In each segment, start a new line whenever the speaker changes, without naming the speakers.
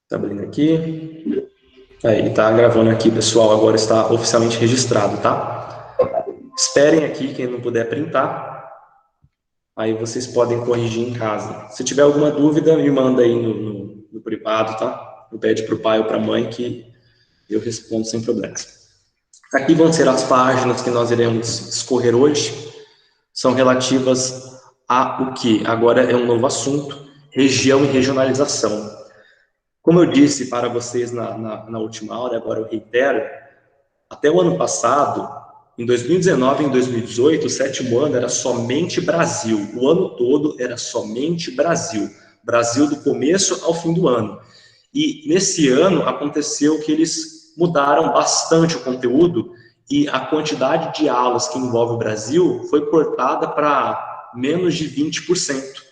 Tá abrindo aqui. Aí, tá gravando aqui, pessoal. Agora está oficialmente registrado, tá? Esperem aqui, quem não puder printar. Aí vocês podem corrigir em casa. Se tiver alguma dúvida, me manda aí no privado, tá? Pede para o pai ou para a mãe que eu respondo sem problemas. Aqui vão ser as páginas que nós iremos escorrer hoje. São relativas a o que? Agora é um novo assunto, região e regionalização. Como eu disse para vocês na última aula, agora eu reitero, até o ano passado, em 2019 e em 2018, o sétimo ano era somente Brasil. O ano todo era somente Brasil. Brasil do começo ao fim do ano. E nesse ano aconteceu que eles mudaram bastante o conteúdo e a quantidade de aulas que envolve o Brasil foi cortada para menos de 20%.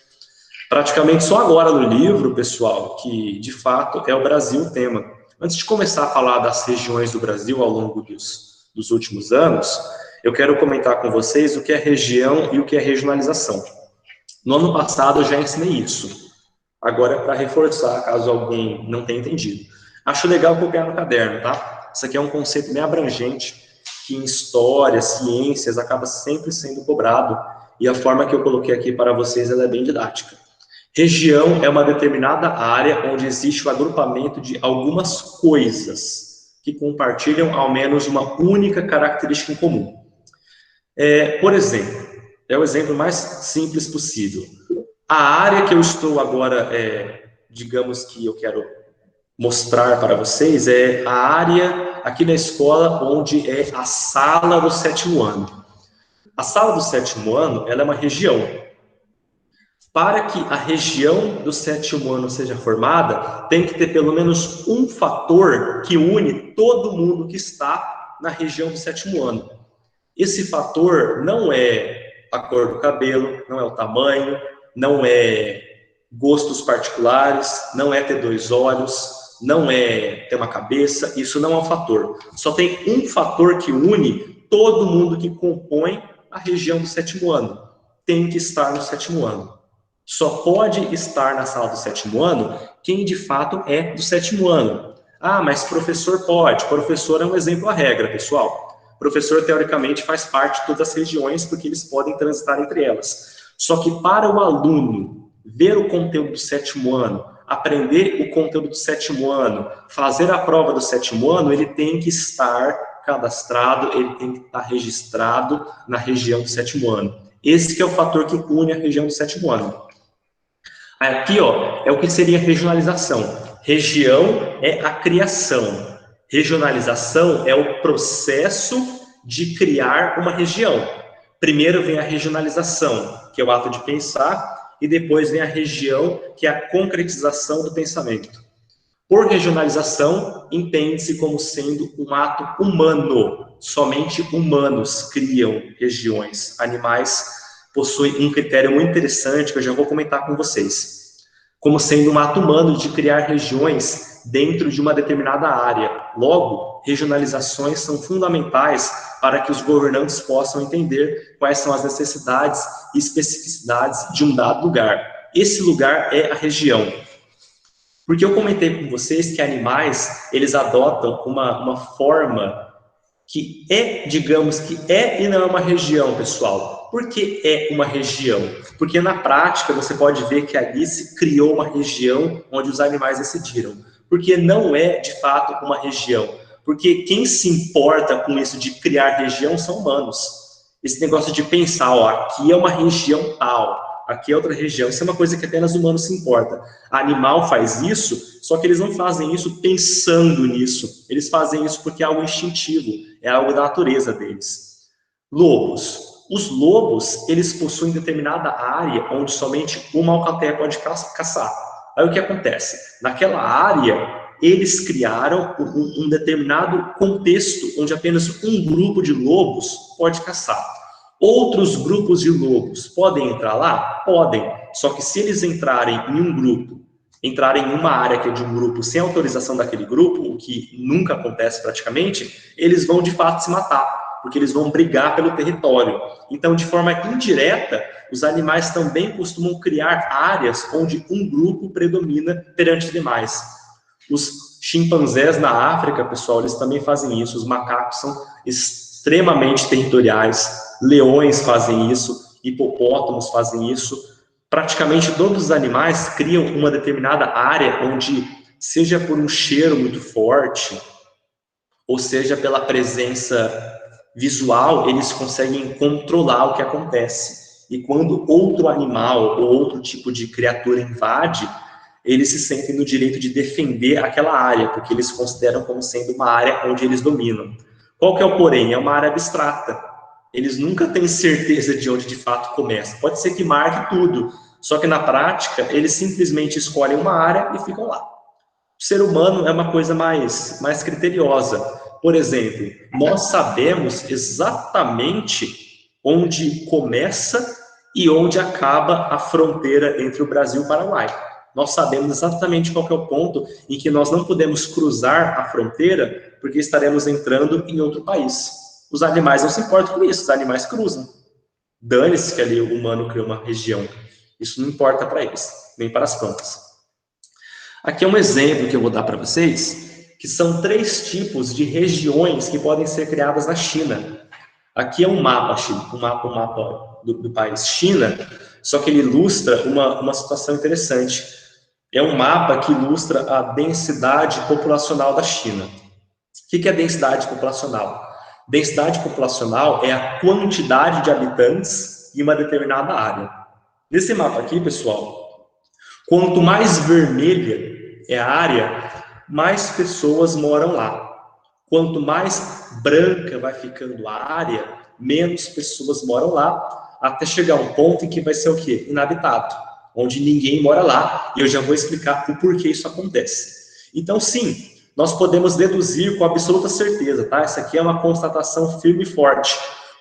Praticamente só agora no livro, pessoal, que de fato é o Brasil o tema. Antes de começar a falar das regiões do Brasil ao longo dos últimos anos, eu quero comentar com vocês o que é região e o que é regionalização. No ano passado eu já ensinei isso. Agora é para reforçar, caso alguém não tenha entendido. Acho legal copiar no caderno, tá? Isso aqui é um conceito bem abrangente, que em história, ciências, acaba sempre sendo cobrado, e a forma que eu coloquei aqui para vocês ela é bem didática. Região é uma determinada área onde existe o agrupamento de algumas coisas que compartilham ao menos uma única característica em comum. Por exemplo, é o exemplo mais simples possível. A área que eu estou agora, digamos que eu quero mostrar para vocês, é a área aqui na escola onde é a sala do sétimo ano. A sala do sétimo ano, ela é uma região. Para que a região do sétimo ano seja formada, tem que ter pelo menos um fator que une todo mundo que está na região do sétimo ano. Esse fator não é a cor do cabelo, não é o tamanho, não é gostos particulares, não é ter dois olhos, não é ter uma cabeça, isso não é um fator. Só tem um fator que une todo mundo que compõe a região do sétimo ano. Tem que estar no sétimo ano. Só pode estar na sala do sétimo ano quem de fato é do sétimo ano. Ah, mas professor pode. Professor é um exemplo à regra, pessoal. Professor, teoricamente, faz parte de todas as regiões, porque eles podem transitar entre elas. Só que para o aluno ver o conteúdo do sétimo ano, aprender o conteúdo do sétimo ano, fazer a prova do sétimo ano, ele tem que estar cadastrado, ele tem que estar registrado na região do sétimo ano. Esse que é o fator que une a região do sétimo ano. Aqui, ó, é o que seria regionalização. Região é a criação. Regionalização é o processo de criar uma região. Primeiro vem a regionalização, que é o ato de pensar, e depois vem a região, que é a concretização do pensamento. Por regionalização, entende-se como sendo um ato humano. Somente humanos criam regiões. Animais possuem um critério muito interessante que eu já vou comentar com vocês. Como sendo um ato humano de criar regiões dentro de uma determinada área. Logo, regionalizações são fundamentais para que os governantes possam entender quais são as necessidades e especificidades de um dado lugar. Esse lugar é a região. Porque eu comentei com vocês que animais, eles adotam uma forma que é, digamos, que é e não é uma região, pessoal. Por que é uma região? Porque na prática você pode ver que ali se criou uma região onde os animais decidiram. Porque não é, de fato, uma região. Porque quem se importa com isso de criar região são humanos. Esse negócio de pensar, ó, aqui é uma região tal, aqui é outra região, isso é uma coisa que apenas o humano se importa. Animal faz isso, só que eles não fazem isso pensando nisso. Eles fazem isso porque é algo instintivo, é algo da natureza deles. Lobos. Os lobos, eles possuem determinada área onde somente uma alcateia pode caçar. Aí o que acontece? Naquela área, eles criaram um determinado contexto onde apenas um grupo de lobos pode caçar. Outros grupos de lobos podem entrar lá? Podem. Só que se eles entrarem em um grupo, entrarem em uma área que é de um grupo sem autorização daquele grupo, o que nunca acontece praticamente, eles vão de fato se matar, porque eles vão brigar pelo território. Então, de forma indireta, os animais também costumam criar áreas onde um grupo predomina perante os demais. Os chimpanzés na África, pessoal, eles também fazem isso. Os macacos são extremamente territoriais. Leões fazem isso. Hipopótamos fazem isso. Praticamente todos os animais criam uma determinada área onde, seja por um cheiro muito forte, ou seja pela presença visual, eles conseguem controlar o que acontece. E quando outro animal ou outro tipo de criatura invade, eles se sentem no direito de defender aquela área, porque eles consideram como sendo uma área onde eles dominam. Qual que é o porém? É uma área abstrata. Eles nunca têm certeza de onde de fato começa. Pode ser que marque tudo, só que na prática eles simplesmente escolhem uma área e ficam lá. O ser humano é uma coisa mais criteriosa. Por exemplo, nós sabemos exatamente onde começa e onde acaba a fronteira entre o Brasil e o Paraguai. Nós sabemos exatamente qual que é o ponto em que nós não podemos cruzar a fronteira porque estaremos entrando em outro país. Os animais não se importam com isso, os animais cruzam. Dane-se que ali o humano criou uma região. Isso não importa para eles, nem para as plantas. Aqui é um exemplo que eu vou dar para vocês, que são 3 tipos de regiões que podem ser criadas na China. Aqui é um mapa do país China, só que ele ilustra uma situação interessante. É um mapa que ilustra a densidade populacional da China. O que é densidade populacional? Densidade populacional é a quantidade de habitantes em uma determinada área. Nesse mapa aqui, pessoal, quanto mais vermelha é a área, mais pessoas moram lá. Quanto mais branca vai ficando a área, menos pessoas moram lá, até chegar um ponto em que vai ser o quê? Inabitado, onde ninguém mora lá, e eu já vou explicar o porquê isso acontece. Então, sim, nós podemos deduzir com absoluta certeza, tá? Essa aqui é uma constatação firme e forte.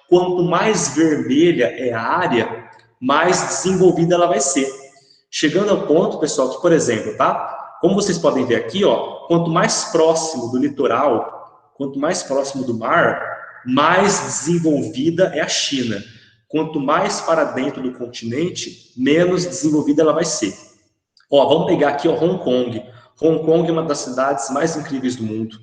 Quanto mais vermelha é a área, mais desenvolvida ela vai ser. Chegando ao ponto, pessoal, que, por exemplo, tá? Como vocês podem ver aqui, ó, quanto mais próximo do litoral, quanto mais próximo do mar, mais desenvolvida é a China. Quanto mais para dentro do continente, menos desenvolvida ela vai ser. Ó, vamos pegar aqui, ó, Hong Kong. Hong Kong é uma das cidades mais incríveis do mundo.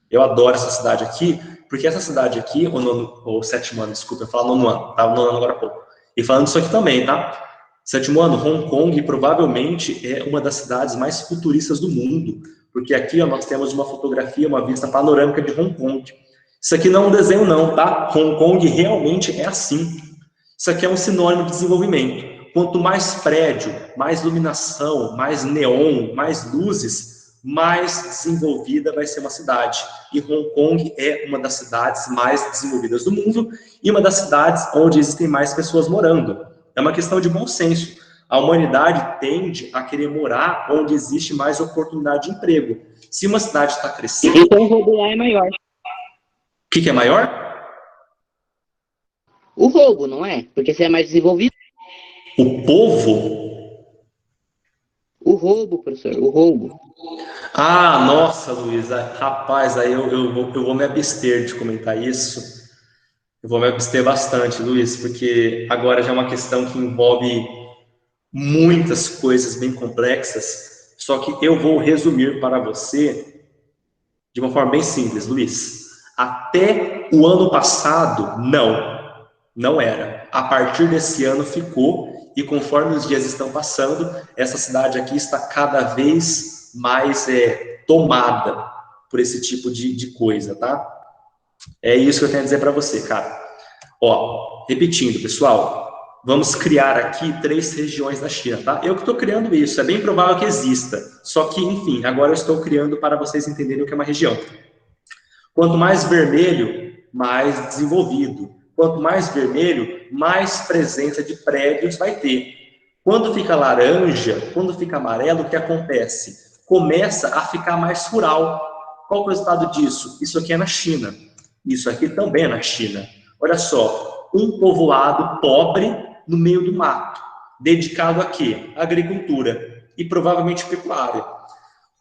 Eu adoro essa cidade aqui, porque essa cidade aqui, ou 7º ano, desculpa, eu falo 9º ano, tá? 9º ano agora há pouco. E falando isso aqui também, tá? 7º ano, Hong Kong provavelmente é uma das cidades mais futuristas do mundo, porque aqui ó, nós temos uma fotografia, uma vista panorâmica de Hong Kong. Isso aqui não é um desenho não, tá? Hong Kong realmente é assim. Isso aqui é um sinônimo de desenvolvimento. Quanto mais prédio, mais iluminação, mais neon, mais luzes, mais desenvolvida vai ser uma cidade. E Hong Kong é uma das cidades mais desenvolvidas do mundo e uma das cidades onde existem mais pessoas morando. É uma questão de bom senso. A humanidade tende a querer morar onde existe mais oportunidade de emprego. Se uma cidade está crescendo...
Então o roubo lá é maior.
O que é maior?
O roubo, não é? Porque você é mais desenvolvido.
O povo?
O roubo, professor, o roubo.
Ah, nossa, Luiz, rapaz, aí eu vou me abster de comentar isso. Eu vou me abster bastante, Luiz, porque agora já é uma questão que envolve muitas coisas bem complexas, só que eu vou resumir para você de uma forma bem simples, Luiz. Até o ano passado, não era. A partir desse ano ficou, e conforme os dias estão passando, essa cidade aqui está cada vez mais tomada por esse tipo de coisa, tá? É isso que eu tenho a dizer para você, cara. Ó, repetindo, pessoal, vamos criar aqui 3 regiões da China, tá? Eu que estou criando isso, é bem provável que exista, só que, enfim, agora eu estou criando para vocês entenderem o que é uma região. Quanto mais vermelho, mais desenvolvido. Quanto mais vermelho, mais presença de prédios vai ter. Quando fica laranja, quando fica amarelo, o que acontece? Começa a ficar mais rural. Qual é o resultado disso? Isso aqui é na China. Isso aqui também é na China. Olha só, um povoado pobre no meio do mato. Dedicado a quê? Agricultura e provavelmente pecuária.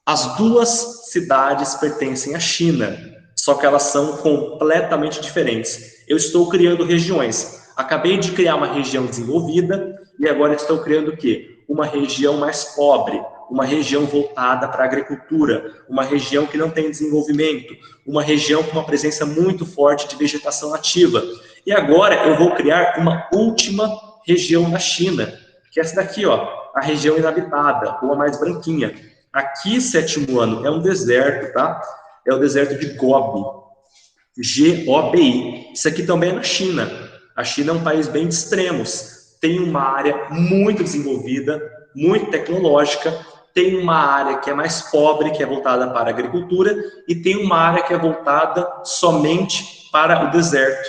As 2 cidades pertencem à China, só que elas são completamente diferentes. Eu estou criando regiões. Acabei de criar uma região desenvolvida e agora estou criando o quê? Uma região mais pobre, uma região voltada para a agricultura, uma região que não tem desenvolvimento, uma região com uma presença muito forte de vegetação nativa. E agora eu vou criar uma última região na China, que é essa daqui, ó, a região inabitada, ou a mais branquinha. Aqui, sétimo ano, é um deserto, tá? É o deserto de Gobi, G-O-B-I. Isso aqui também é na China. A China é um país bem de extremos. Tem uma área muito desenvolvida, muito tecnológica, tem uma área que é mais pobre, que é voltada para a agricultura, e tem uma área que é voltada somente para o deserto.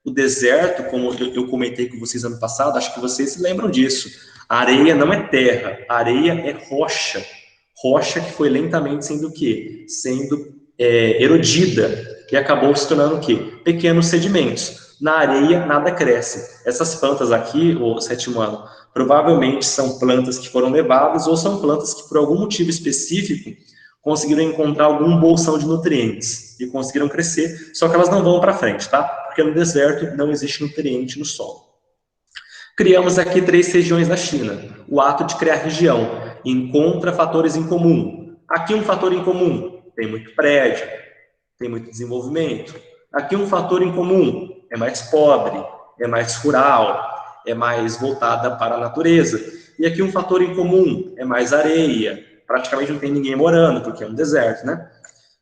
O deserto, como eu comentei com vocês ano passado, acho que vocês se lembram disso. A areia não é terra, a areia é rocha. Rocha que foi lentamente sendo o quê? Sendo erodida e acabou se tornando o quê? Pequenos sedimentos. Na areia nada cresce. Essas plantas aqui, o sétimo ano, provavelmente são plantas que foram levadas ou são plantas que por algum motivo específico conseguiram encontrar algum bolsão de nutrientes e conseguiram crescer, só que elas não vão para frente, tá? Porque no deserto não existe nutriente no solo. Criamos aqui 3 regiões da China. O ato de criar região encontra fatores em comum. Aqui um fator em comum, tem muito prédio, tem muito desenvolvimento. Aqui um fator em comum, é mais pobre, é mais rural, é mais voltada para a natureza. E aqui um fator em comum, é mais areia, praticamente não tem ninguém morando, porque é um deserto, né?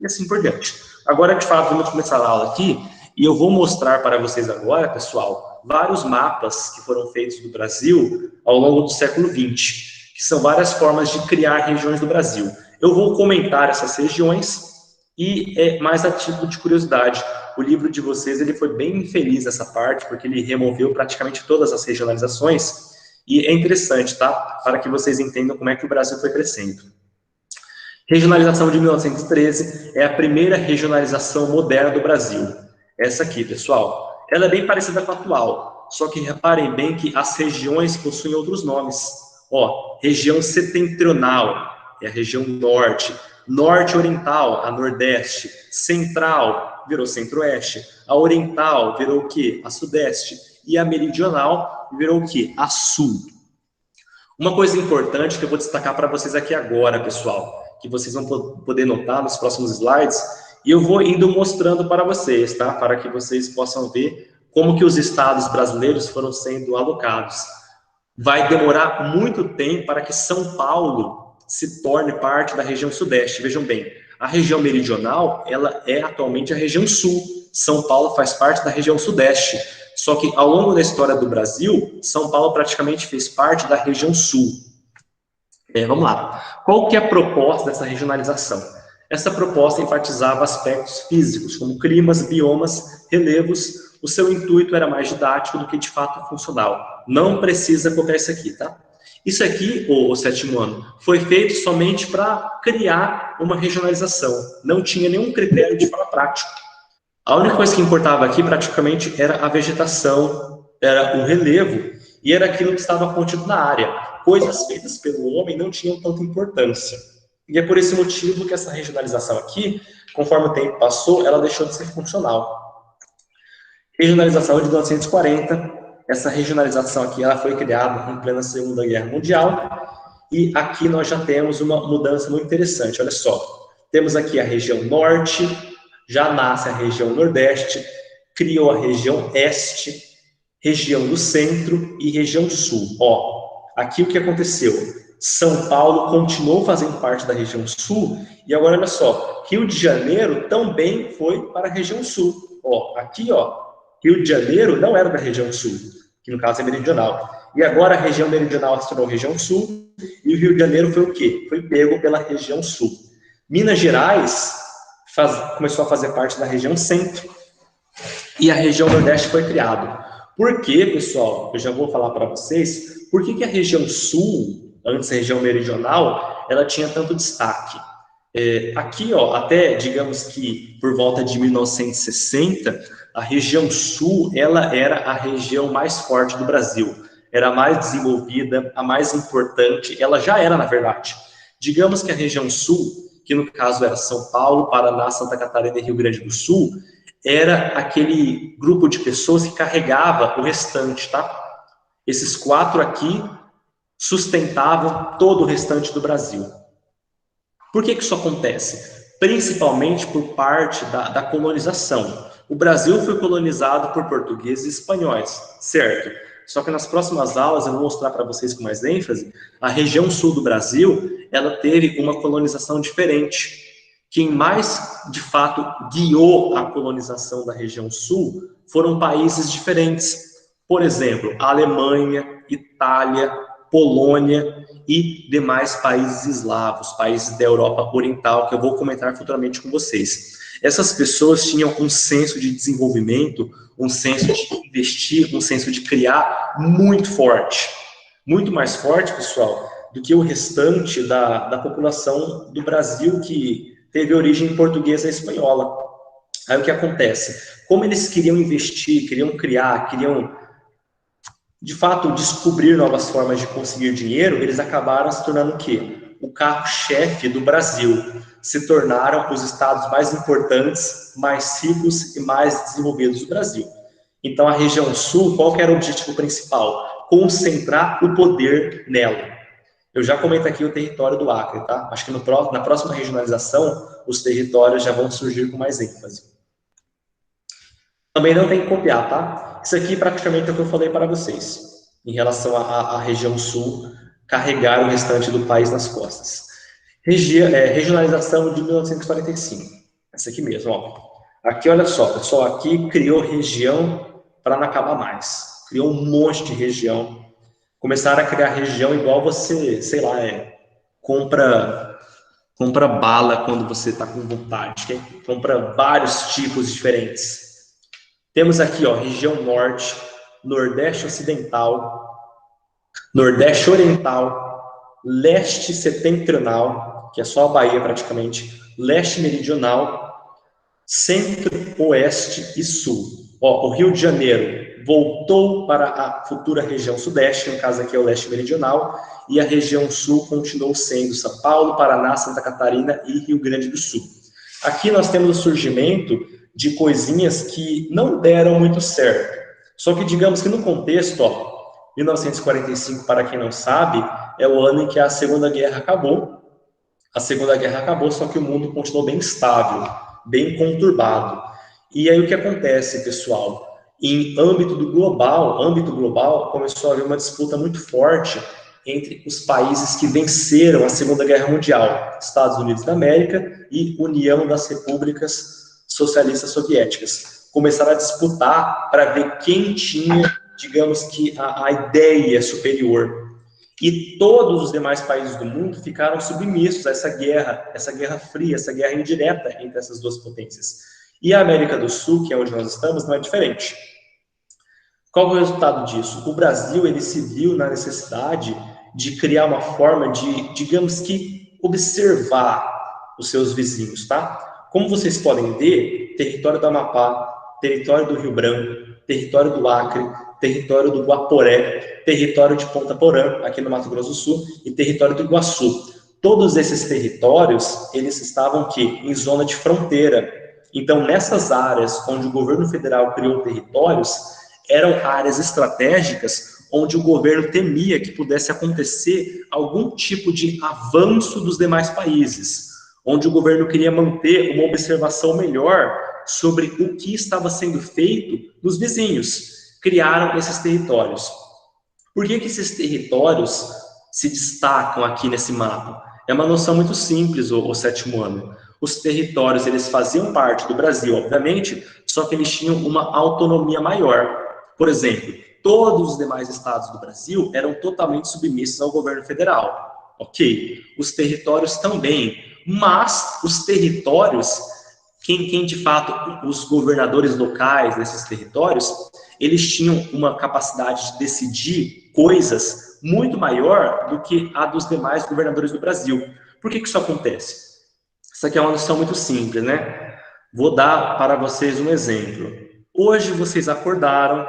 E assim por diante. Agora, de fato, vamos começar a aula aqui, e eu vou mostrar para vocês agora, pessoal, vários mapas que foram feitos do Brasil ao longo do século XX, que são várias formas de criar regiões do Brasil. Eu vou comentar essas regiões e, mais a título de curiosidade, o livro de vocês ele foi bem infeliz nessa parte, porque ele removeu praticamente todas as regionalizações, e é interessante, tá? Para que vocês entendam como é que o Brasil foi crescendo. Regionalização de 1913 é a primeira regionalização moderna do Brasil. Essa aqui, pessoal, ela é bem parecida com a atual, só que reparem bem que as regiões possuem outros nomes. Ó, região setentrional é a região norte, norte oriental, a nordeste, central virou centro-oeste, a oriental virou o quê? A sudeste, e a meridional virou o quê? A sul. Uma coisa importante que eu vou destacar para vocês aqui agora, pessoal, que vocês vão poder notar nos próximos slides, e eu vou indo mostrando para vocês, tá? Para que vocês possam ver como que os estados brasileiros foram sendo alocados. Vai demorar muito tempo para que São Paulo se torne parte da região sudeste. Vejam bem, a região meridional, ela é atualmente a região sul. São Paulo faz parte da região sudeste. Só que ao longo da história do Brasil, São Paulo praticamente fez parte da região sul. Vamos lá. Qual que é a proposta dessa regionalização? Essa proposta enfatizava aspectos físicos, como climas, biomas, relevos. O seu intuito era mais didático do que de fato funcional. Não precisa copiar isso aqui, tá? Isso aqui, o sétimo ano, foi feito somente para criar uma regionalização. Não tinha nenhum critério de forma prática. A única coisa que importava aqui, praticamente, era a vegetação, era o relevo, e era aquilo que estava contido na área. Coisas feitas pelo homem não tinham tanta importância. E é por esse motivo que essa regionalização aqui, conforme o tempo passou, ela deixou de ser funcional. Regionalização de 1940, essa regionalização aqui ela foi criada em plena Segunda Guerra Mundial, e aqui nós já temos uma mudança muito interessante, olha só. Temos aqui a região norte, já nasce a região nordeste, criou a região este, região do centro e região sul. Ó, aqui o que aconteceu? São Paulo continuou fazendo parte da região sul, e agora olha só, Rio de Janeiro também foi para a região sul. Ó, aqui, ó, Rio de Janeiro não era da região sul, que no caso é meridional. E agora a região meridional se tornou região sul, e o Rio de Janeiro foi o quê? Foi pego pela região sul. Minas Gerais começou a fazer parte da região centro, e a região nordeste foi criada. Por quê, pessoal? Eu já vou falar para vocês, por que a região sul, antes a região meridional, ela tinha tanto destaque? Aqui, ó, até, digamos que por volta de 1960, a região sul, ela era a região mais forte do Brasil, era a mais desenvolvida, a mais importante, ela já era, na verdade. Digamos que a região sul, que no caso era São Paulo, Paraná, Santa Catarina e Rio Grande do Sul, era aquele grupo de pessoas que carregava o restante, tá? Esses 4 aqui sustentavam todo o restante do Brasil. Por que isso acontece? Principalmente por parte da colonização. O Brasil foi colonizado por portugueses e espanhóis, certo? Só que nas próximas aulas eu vou mostrar para vocês com mais ênfase, a região sul do Brasil, ela teve uma colonização diferente. Quem mais, de fato, guiou a colonização da região sul foram países diferentes. Por exemplo, Alemanha, Itália, Polônia e demais países eslavos, países da Europa Oriental, que eu vou comentar futuramente com vocês. Essas pessoas tinham um senso de desenvolvimento, um senso de investir, um senso de criar muito forte. Muito mais forte, pessoal, do que o restante da população do Brasil, que teve origem portuguesa e espanhola. Aí o que acontece? Como eles queriam investir, queriam criar, queriam, de fato, descobrir novas formas de conseguir dinheiro, eles acabaram se tornando o quê? O carro-chefe do Brasil. Se tornaram os estados mais importantes, mais ricos e mais desenvolvidos do Brasil. Então, a região sul, qual que era o objetivo principal? Concentrar o poder nela. Eu já comento aqui o território do Acre, tá? Acho que na próxima regionalização, os territórios já vão surgir com mais ênfase. Também não tem que copiar, tá? Isso aqui praticamente é o que eu falei para vocês, em relação à região sul, carregar o restante do país nas costas. Regionalização de 1945. Essa aqui mesmo, ó. Aqui, olha só, pessoal, aqui criou região para não acabar mais. Criou um monte de região. Começaram a criar região igual você, sei lá, compra bala quando você está com vontade, compra vários tipos diferentes. Temos aqui, ó, região norte, nordeste ocidental, nordeste oriental, leste setentrional, que é só a Bahia praticamente, leste meridional, centro, oeste e sul. Ó, o Rio de Janeiro voltou para a futura região sudeste, no caso aqui é o leste meridional, e a região sul continuou sendo São Paulo, Paraná, Santa Catarina e Rio Grande do Sul. Aqui nós temos o surgimento de coisinhas que não deram muito certo. Só que digamos que no contexto, ó, 1945, para quem não sabe, é o ano em que a Segunda Guerra acabou. A Segunda Guerra acabou, só que o mundo continuou bem estável, bem conturbado. E aí o que acontece, pessoal? Em âmbito global, começou a haver uma disputa muito forte entre os países que venceram a Segunda Guerra Mundial, Estados Unidos da América e União das Repúblicas Socialistas Soviéticas. Começaram a disputar para ver quem tinha, digamos que, a ideia superior. E todos os demais países do mundo ficaram submissos a essa guerra fria, essa guerra indireta entre essas duas potências. E a América do Sul, que é onde nós estamos, não é diferente. Qual é o resultado disso? O Brasil, ele se viu na necessidade de criar uma forma de, digamos que, observar os seus vizinhos, tá? Como vocês podem ver, território do Amapá, território do Rio Branco, território do Acre, território do Guaporé, território de Ponta Porã, aqui no Mato Grosso do Sul, e território do Iguaçu. Todos esses territórios, eles estavam aqui, em zona de fronteira. Então, nessas áreas onde o governo federal criou territórios, eram áreas estratégicas onde o governo temia que pudesse acontecer algum tipo de avanço dos demais países, onde o governo queria manter uma observação melhor sobre o que estava sendo feito nos vizinhos. Criaram esses territórios. Por que esses territórios se destacam aqui nesse mapa? É uma noção muito simples, o sétimo ano. Os territórios, eles faziam parte do Brasil, obviamente, só que eles tinham uma autonomia maior. Por exemplo, todos os demais estados do Brasil eram totalmente submissos ao governo federal. Ok, os territórios também, mas os territórios, quem de fato, os governadores locais desses territórios, eles tinham uma capacidade de decidir coisas muito maior do que a dos demais governadores do Brasil. Por que isso acontece? Isso aqui é uma noção muito simples, né? Vou dar para vocês um exemplo. Hoje vocês acordaram,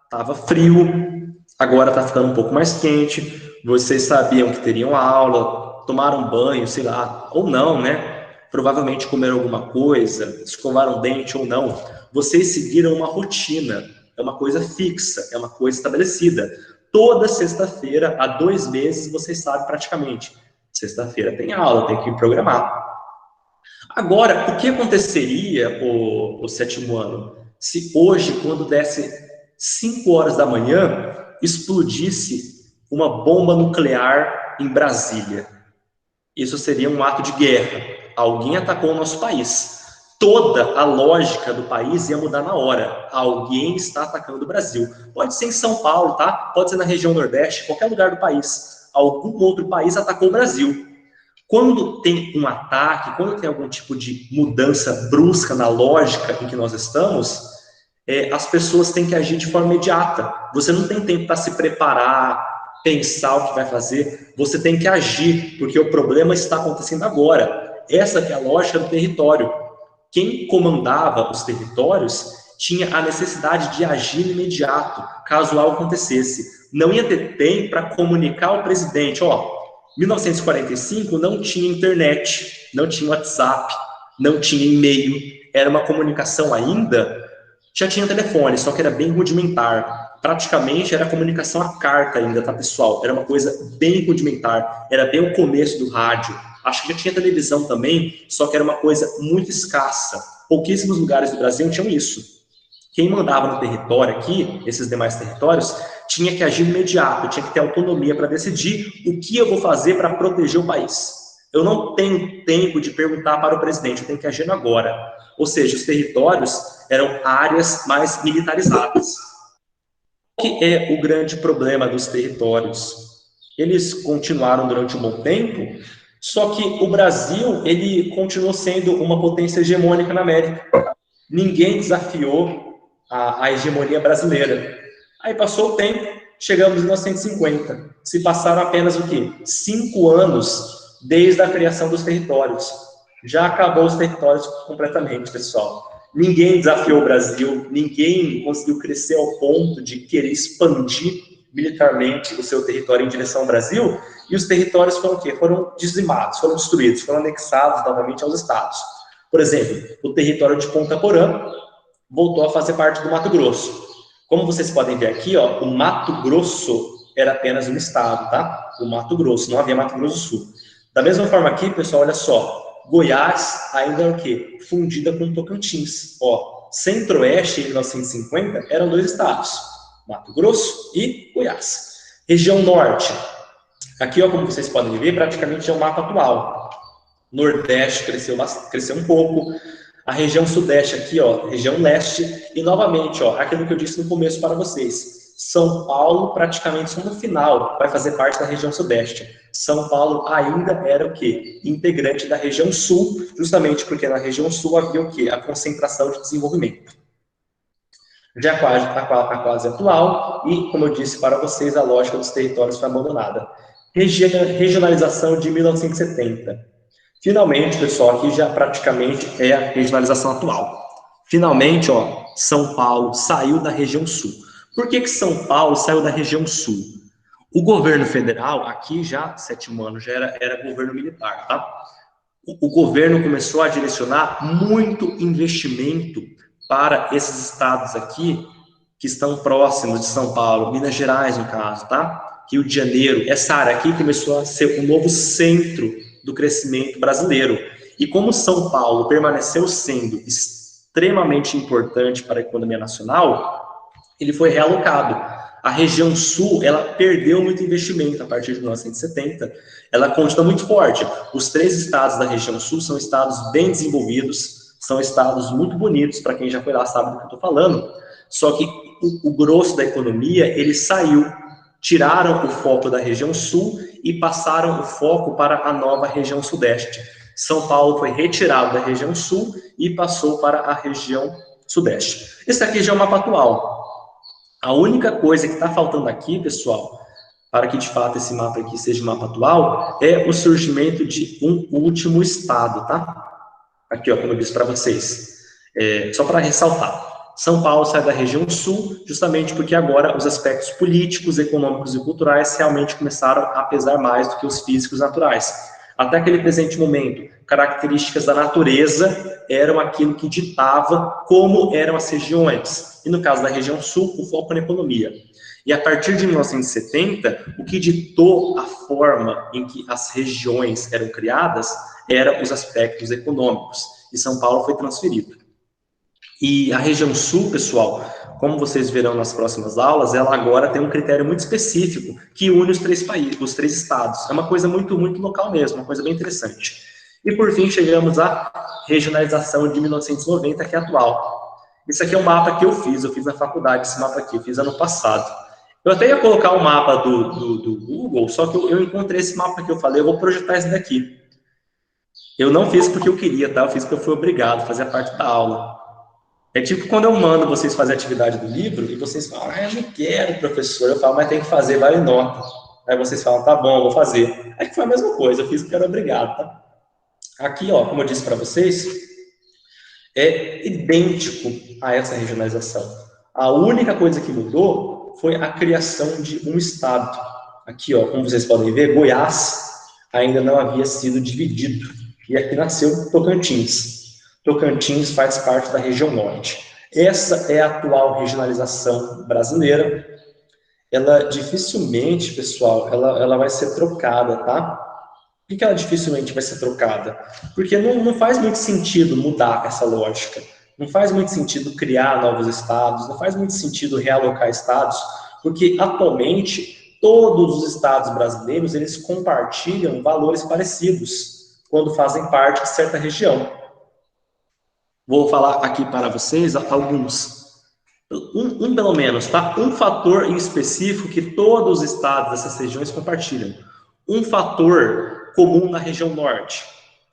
estava frio, agora está ficando um pouco mais quente, vocês sabiam que teriam aula, tomaram banho, sei lá, ou não, né? Provavelmente comeram alguma coisa, escovaram o dente ou não. Vocês seguiram uma rotina, é uma coisa fixa, é uma coisa estabelecida. toda sexta-feira, há 2 meses, vocês sabem praticamente. Sexta-feira tem aula, tem que programar. Agora, o que aconteceria, o sétimo ano, se hoje, quando desse 5 horas da manhã, explodisse uma bomba nuclear em Brasília? Isso seria um ato de guerra. Alguém atacou o nosso país. Toda a lógica do país ia mudar na hora. Alguém está atacando o Brasil. Pode ser em São Paulo, tá? Pode ser na região Nordeste, qualquer lugar do país. Algum outro país atacou o Brasil. Quando tem um ataque, quando tem algum tipo de mudança brusca na lógica em que nós estamos, as pessoas têm que agir de forma imediata. Você não tem tempo para se preparar, pensar o que vai fazer. Você tem que agir, porque o problema está acontecendo agora. Essa que é a lógica do território. Quem comandava os territórios tinha a necessidade de agir no imediato, caso algo acontecesse. Não ia ter tempo para comunicar ao presidente, 1945 não tinha internet, não tinha WhatsApp, não tinha e-mail, era uma comunicação ainda, já tinha telefone, só que era bem rudimentar. Praticamente era comunicação a carta ainda, tá, pessoal? Era uma coisa bem rudimentar, era bem o começo do rádio. Acho que já tinha televisão também, só que era uma coisa muito escassa. Pouquíssimos lugares do Brasil tinham isso. Quem mandava no território aqui, esses demais territórios, tinha que agir imediato, tinha que ter autonomia para decidir o que eu vou fazer para proteger o país. Eu não tenho tempo de perguntar para o presidente, eu tenho que agir agora. Ou seja, os territórios eram áreas mais militarizadas. O que é o grande problema dos territórios? Eles continuaram durante um bom tempo, só que o Brasil, ele continuou sendo uma potência hegemônica na América. Ninguém desafiou a hegemonia brasileira. Aí passou o tempo, chegamos em 1950. Se passaram apenas o quê? 5 anos desde a criação dos territórios. Já acabou os territórios completamente, pessoal. Ninguém desafiou o Brasil, ninguém conseguiu crescer ao ponto de querer expandir militarmente o seu território em direção ao Brasil, e os territórios foram o quê? Foram dizimados, foram destruídos, foram anexados novamente aos estados. Por exemplo, o território de Ponta Porã voltou a fazer parte do Mato Grosso. Como vocês podem ver aqui, o Mato Grosso era apenas um estado, tá? O Mato Grosso, não havia Mato Grosso do Sul. Da mesma forma aqui, pessoal, olha só, Goiás ainda é o quê? Fundida com Tocantins. Centro-Oeste em 1950 eram 2 estados, Mato Grosso e Goiás. Região Norte, aqui, como vocês podem ver, praticamente é o mapa atual. Nordeste cresceu um pouco. A região Sudeste aqui, região Leste. E, novamente, aquilo que eu disse no começo para vocês. São Paulo, praticamente só no final, vai fazer parte da região Sudeste. São Paulo ainda era o quê? Integrante da região Sul, justamente porque na região Sul havia o quê? A concentração de desenvolvimento. Já a quase atual, e, como eu disse para vocês, a lógica dos territórios foi abandonada. Regionalização de 1970. Finalmente, pessoal, aqui já praticamente é a regionalização atual. Finalmente, São Paulo saiu da região Sul. Por que São Paulo saiu da região Sul? O governo federal, aqui já, 7º ano, já era governo militar, tá? O governo começou a direcionar muito investimento para esses estados aqui, que estão próximos de São Paulo, Minas Gerais, no caso, tá? Rio de Janeiro, essa área aqui começou a ser um novo centro do crescimento brasileiro. E como São Paulo permaneceu sendo extremamente importante para a economia nacional, ele foi realocado. A região Sul, ela perdeu muito investimento a partir de 1970, ela continua muito forte. Os 3 estados da região Sul são estados bem desenvolvidos, são estados muito bonitos, para quem já foi lá sabe do que eu estou falando, só que o grosso da economia, ele saiu, tiraram o foco da região Sul e passaram o foco para a nova região Sudeste. São Paulo foi retirado da região Sul e passou para a região Sudeste. Esse aqui já é o mapa atual. A única coisa que está faltando aqui, pessoal, para que de fato esse mapa aqui seja o mapa atual, é o surgimento de um último estado, tá? Aqui, como eu disse para vocês. Só para ressaltar. São Paulo sai da região Sul, justamente porque agora os aspectos políticos, econômicos e culturais realmente começaram a pesar mais do que os físicos naturais. Até aquele presente momento, características da natureza eram aquilo que ditava como eram as regiões. E no caso da região Sul, o foco na economia. E a partir de 1970, o que ditou a forma em que as regiões eram criadas eram os aspectos econômicos, e São Paulo foi transferido. E a região sul, pessoal, como vocês verão nas próximas aulas, ela agora tem um critério muito específico que une os três países, os três estados. É uma coisa muito, muito local mesmo, uma coisa bem interessante. E por fim, chegamos à regionalização de 1990, que é atual. Isso aqui é um mapa que eu fiz na faculdade, esse mapa aqui, eu fiz ano passado. Eu até ia colocar o mapa do Google, só que eu encontrei esse mapa que eu falei, eu vou projetar esse daqui. Eu não fiz porque eu queria, tá? Eu fiz porque eu fui obrigado, fazia parte da aula. É tipo quando eu mando vocês fazer a atividade do livro e vocês falam, eu não quero, professor. Eu falo, mas tem que fazer, vale nota. Aí vocês falam, tá bom, vou fazer. Aí que foi a mesma coisa, eu fiz porque eu era obrigado, tá? Aqui, ó, como eu disse para vocês, é idêntico a essa regionalização. A única coisa que mudou foi a criação de um estado. Aqui, ó, como vocês podem ver, Goiás ainda não havia sido dividido. E aqui nasceu Tocantins. Tocantins faz parte da região norte. Essa é a atual regionalização brasileira. Ela dificilmente, pessoal, ela vai ser trocada, tá? Por que ela dificilmente vai ser trocada? Porque não faz muito sentido mudar essa lógica. Não faz muito sentido criar novos estados, não faz muito sentido realocar estados, porque atualmente todos os estados brasileiros eles compartilham valores parecidos quando fazem parte de certa região. Vou falar aqui para vocês alguns. Pelo menos, tá? Um fator em específico que todos os estados dessas regiões compartilham. Um fator comum na região norte,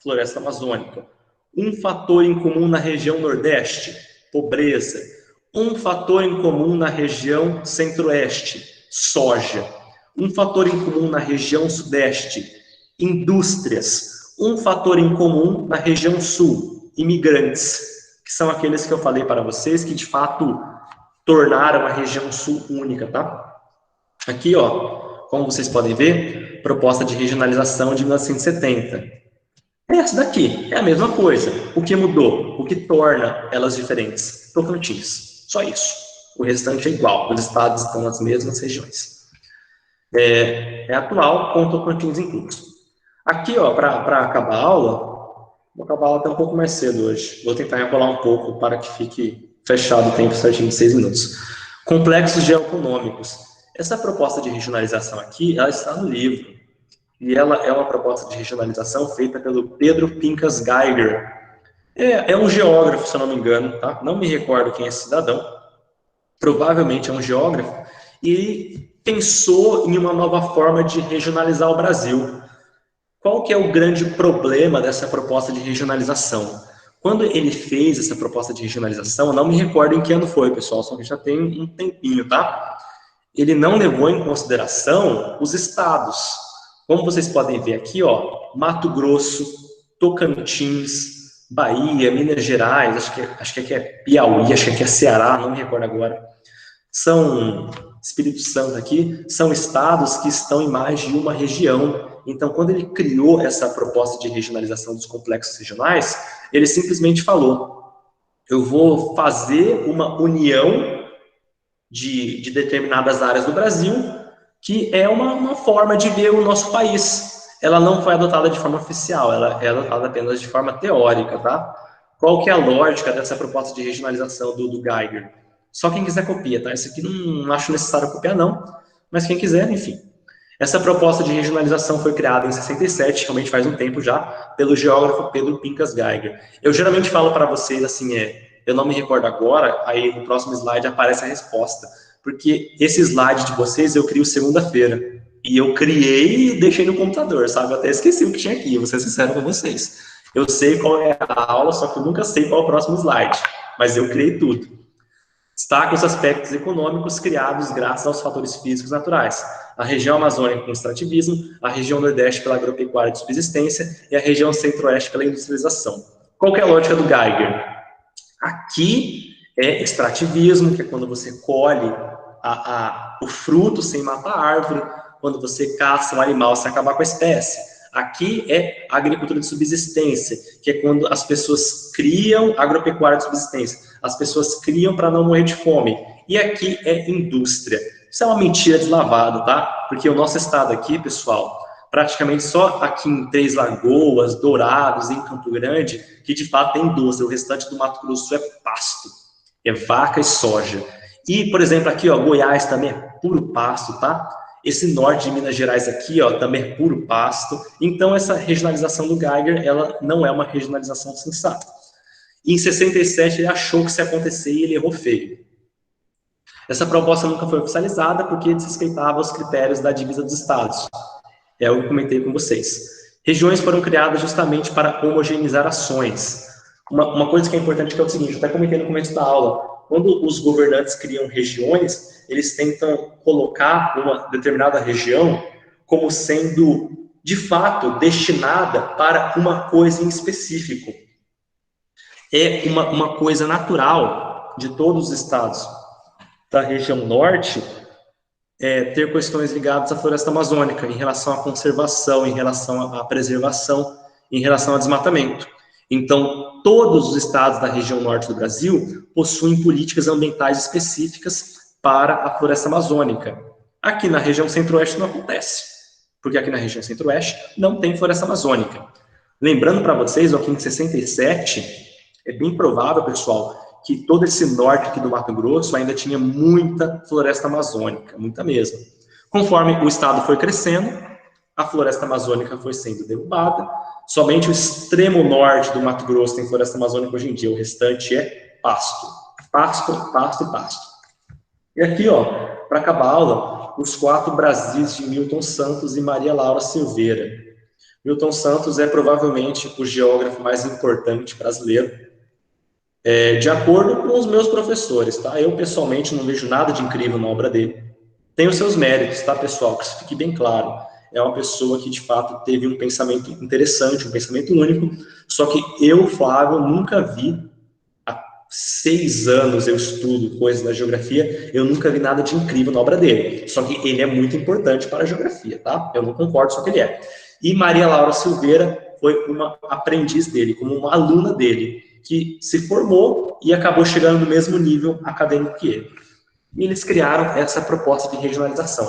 floresta amazônica. Um fator em comum na região nordeste, pobreza. Um fator em comum na região centro-oeste, soja. Um fator em comum na região sudeste, indústrias. Um fator em comum na região sul, imigrantes, que são aqueles que eu falei para vocês que de fato tornaram a região sul única, tá? Aqui, ó, como vocês podem ver, proposta de regionalização de 1970. Essa daqui é a mesma coisa. O que mudou? O que torna elas diferentes? Tocantins. Só isso. O restante é igual. Os estados estão nas mesmas regiões. É atual com Tocantins incluso. Aqui, ó, para acabar a aula, vou acabar a aula até um pouco mais cedo hoje. Vou tentar enrolar um pouco para que fique fechado o tempo certinho de 6 minutos. Complexos geoeconômicos. Essa proposta de regionalização aqui, ela está no livro. E ela é uma proposta de regionalização feita pelo Pedro Pincus Geiger. É um geógrafo, se eu não me engano, tá? Não me recordo quem é esse cidadão. Provavelmente é um geógrafo. E pensou em uma nova forma de regionalizar o Brasil. Qual que é o grande problema dessa proposta de regionalização? Quando ele fez essa proposta de regionalização, eu não me recordo em que ano foi, pessoal, só que já tem um tempinho, tá? Ele não levou em consideração os estados. Como vocês podem ver aqui, ó, Mato Grosso, Tocantins, Bahia, Minas Gerais, acho que aqui é Piauí, acho que aqui é Ceará, não me recordo agora. São Espírito Santo aqui, são estados que estão em mais de uma região. Então, quando ele criou essa proposta de regionalização dos complexos regionais, ele simplesmente falou, eu vou fazer uma união de determinadas áreas do Brasil, que é uma forma de ver o nosso país. Ela não foi adotada de forma oficial, ela é adotada apenas de forma teórica, tá? Qual que é a lógica dessa proposta de regionalização do Geiger? Só quem quiser copia, tá? Esse aqui não acho necessário copiar, não. Mas quem quiser, enfim. Essa proposta de regionalização foi criada em 67, realmente faz um tempo já, pelo geógrafo Pedro Pincus Geiger. Eu geralmente falo para vocês assim, eu não me recordo agora, aí no próximo slide aparece a resposta. Porque esse slide de vocês eu crio segunda-feira. E eu criei e deixei no computador, sabe? Eu até esqueci o que tinha aqui, vou ser sincero com vocês. Eu sei qual é a aula, só que eu nunca sei qual é o próximo slide. Mas eu criei tudo. Destaca os aspectos econômicos criados graças aos fatores físicos naturais. A região amazônica com extrativismo, a região nordeste pela agropecuária de subsistência e a região centro-oeste pela industrialização. Qual que é a lógica do Geiger? Aqui é extrativismo, que é quando você colhe o fruto sem matar a árvore, quando você caça um animal sem acabar com a espécie. Aqui é agricultura de subsistência, que é quando as pessoas criam agropecuária de subsistência. As pessoas criam para não morrer de fome. E aqui é indústria, Isso é uma mentira deslavada, tá? Porque o nosso estado aqui, pessoal, praticamente só aqui em Três Lagoas, Dourados, em Campo Grande, que de fato tem indústria. O restante do Mato Grosso é pasto, é vaca e soja. E, por exemplo, aqui, ó, Goiás também é puro pasto, tá? Esse norte de Minas Gerais aqui, ó, também é puro pasto. Então, essa regionalização do Geiger, ela não é uma regionalização sensata. E em 67, ele achou que isso ia acontecer e ele errou feio. Essa proposta nunca foi oficializada porque desrespeitava os critérios da divisa dos estados. É o que eu comentei com vocês. Regiões foram criadas justamente para homogeneizar ações. Uma coisa que é importante que é o seguinte, eu até comentei no começo da aula, quando os governantes criam regiões, eles tentam colocar uma determinada região como sendo, de fato, destinada para uma coisa em específico. É uma coisa natural de todos os estados da região norte ter questões ligadas à floresta amazônica, em relação à conservação, em relação à preservação, em relação ao desmatamento. Então, todos os estados da região norte do Brasil possuem políticas ambientais específicas para a floresta amazônica. Aqui na região centro-oeste não acontece, porque aqui na região centro-oeste não tem floresta amazônica. Lembrando para vocês, aqui em 67, é bem provável, pessoal, que todo esse norte aqui do Mato Grosso ainda tinha muita floresta amazônica, muita mesmo. Conforme o estado foi crescendo, a floresta amazônica foi sendo derrubada, somente o extremo norte do Mato Grosso tem floresta amazônica hoje em dia, o restante é pasto. Pasto, pasto e pasto. E aqui, ó, para acabar a aula, os 4 Brasis de Milton Santos e Maria Laura Silveira. Milton Santos é provavelmente o geógrafo mais importante brasileiro, de acordo com os meus professores, tá? Eu, pessoalmente, não vejo nada de incrível na obra dele. Tem os seus méritos, tá, pessoal? Que isso fique bem claro. É uma pessoa que, de fato, teve um pensamento interessante, um pensamento único, só que eu, Flávio, nunca vi, há 6 anos eu estudo coisas da geografia, eu nunca vi nada de incrível na obra dele. Só que ele é muito importante para a geografia, tá? Eu não concordo, só que ele é. E Maria Laura Silveira foi uma aprendiz dele, como uma aluna dele, que se formou e acabou chegando no mesmo nível acadêmico que ele. E eles criaram essa proposta de regionalização,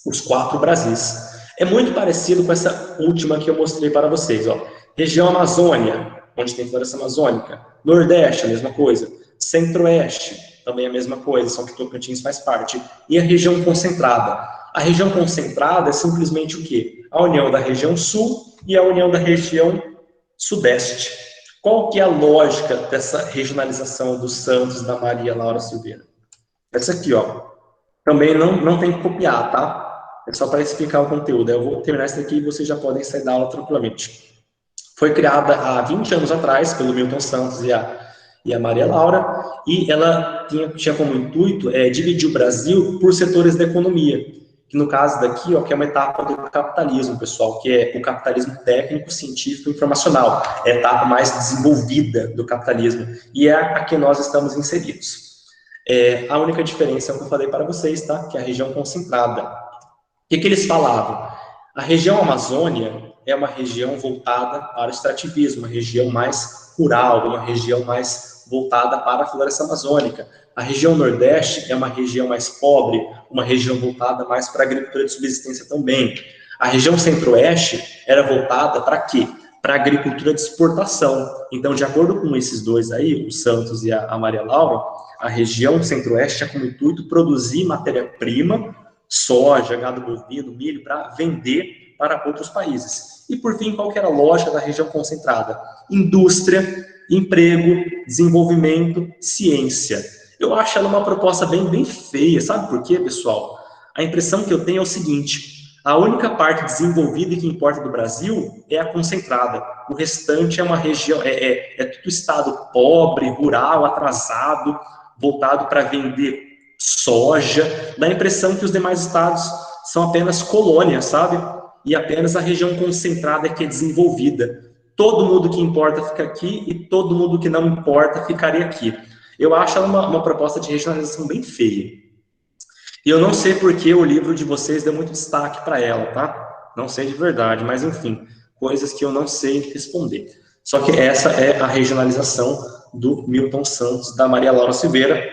os 4 Brasis. É muito parecido com essa última que eu mostrei para vocês, ó. Região Amazônia, onde tem floresta amazônica. Nordeste, a mesma coisa. Centro-Oeste, também a mesma coisa, só que Tocantins faz parte. E a região concentrada. A região concentrada é simplesmente o quê? A união da região sul e a união da região sudeste. Qual que é a lógica dessa regionalização dos Santos da Maria Laura Silveira? Essa aqui, ó. Também não tem que copiar, tá? É só para explicar o conteúdo. Eu vou terminar isso aqui e vocês já podem sair da aula tranquilamente. Foi criada há 20 anos atrás pelo Milton Santos e a Maria Laura, e ela tinha como intuito dividir o Brasil por setores da economia. Que no caso daqui, ó, que é uma etapa do capitalismo, pessoal, que é o capitalismo técnico, científico e informacional. É a etapa mais desenvolvida do capitalismo. E é a que nós estamos inseridos. A única diferença é o que eu falei para vocês, tá? Que é a região concentrada. O que eles falavam? A região Amazônia é uma região voltada para o extrativismo, uma região mais rural, uma região mais voltada para a floresta amazônica. A região Nordeste é uma região mais pobre, uma região voltada mais para a agricultura de subsistência também. A região Centro-Oeste era voltada para quê? Para a agricultura de exportação. Então, de acordo com esses dois aí, o Santos e a Maria Laura, a região Centro-Oeste tinha como intuito produzir matéria-prima, soja, gado bovino, milho, para vender para outros países. E, por fim, qual que era a lógica da região concentrada? Indústria, emprego, desenvolvimento, ciência. Eu acho ela uma proposta bem feia. Sabe por quê, pessoal? A impressão que eu tenho é o seguinte: a única parte desenvolvida e que importa do Brasil é a concentrada. O restante é uma região, tudo estado pobre, rural, atrasado, voltado para vender soja. Dá a impressão que os demais estados são apenas colônias, sabe? E apenas a região concentrada é que é desenvolvida. Todo mundo que importa fica aqui e todo mundo que não importa ficaria aqui. Eu acho ela uma proposta de regionalização bem feia. E eu não sei por que o livro de vocês deu muito destaque para ela, tá? Não sei de verdade, mas enfim, coisas que eu não sei responder. Só que essa é a regionalização do Milton Santos, da Maria Laura Silveira.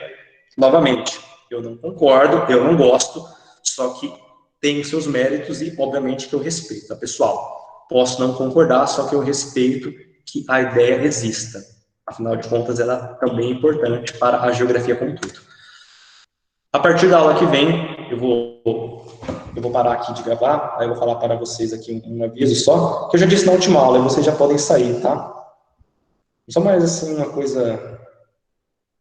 Novamente, Eu não concordo, eu não gosto, só que tem os seus méritos e, obviamente, que eu respeito, tá, pessoal? Posso não concordar, só que eu respeito que a ideia exista. Afinal de contas, ela também é importante para a geografia como um todo. A partir da aula que vem, eu vou parar aqui de gravar, aí eu vou falar para vocês aqui um aviso só, que eu já disse na última aula, e vocês já podem sair, tá? Só mais assim, uma coisa